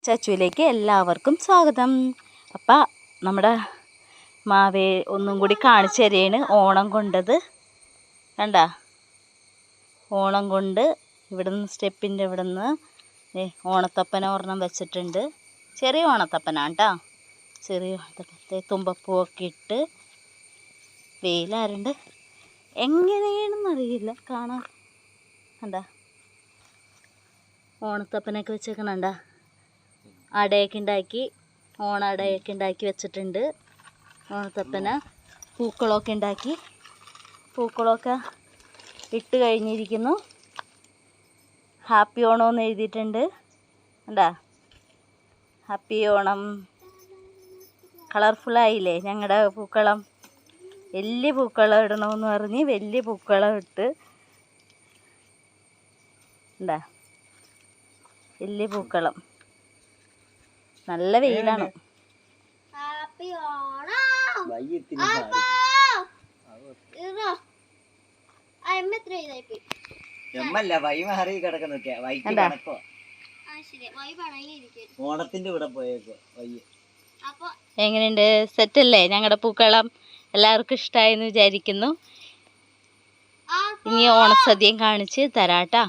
ചച്ചുവിലേക്ക് എല്ലാവർക്കും സ്വാഗതം. അപ്പം നമ്മുടെ മാവേ ഒന്നും കൂടി കാണിച്ചു തരികയാണ് ഓണം കൊണ്ടത്. കണ്ട ഓണം കൊണ്ട് ഇവിടുന്ന് സ്റ്റെപ്പിൻ്റെ ഇവിടുന്ന് ഓണത്തപ്പന ഒരെണ്ണം വെച്ചിട്ടുണ്ട്. ചെറിയ ഓണത്തപ്പനാണ് കേട്ടോ. ചെറിയ ഓണത്തപ്പത്തെ തുമ്പപ്പൂവൊക്കെ ഇട്ട് വെയിലാറുണ്ട്. എങ്ങനെയാണെന്നറിയില്ല കാണാൻ. കണ്ട ഓണത്തപ്പനൊക്കെ വെച്ചേക്കണണ്ട. അടയൊക്കെ ഉണ്ടാക്കി ഓണടയൊക്കെ ഉണ്ടാക്കി വെച്ചിട്ടുണ്ട്. ഓണത്തപ്പന പൂക്കളമൊക്കെ ഉണ്ടാക്കി പൂക്കളമൊക്കെ ഇട്ട് കഴിഞ്ഞിരിക്കുന്നു. ഹാപ്പി ഓണം എന്ന് എഴുതിയിട്ടുണ്ട്. കണ്ടാ ഹാപ്പി ഓണം. കളർഫുള്ളായില്ലേ ഞങ്ങളുടെ പൂക്കളം. വലിയ പൂക്കളം ഇടണമെന്ന് പറഞ്ഞ് വലിയ പൂക്കളം ഇട്ട്. എന്താ വലിയ പൂക്കളം. നല്ല വെയിലാണ്. എങ്ങനെയുണ്ട്? സെറ്റല്ലേ ഞങ്ങളുടെ പൂക്കളം? എല്ലാവർക്കും ഇഷ്ടമായെന്ന് വിചാരിക്കുന്നു. ഇനി ഓണസദ്യയും കാണിച്ച് തരാട്ടാ.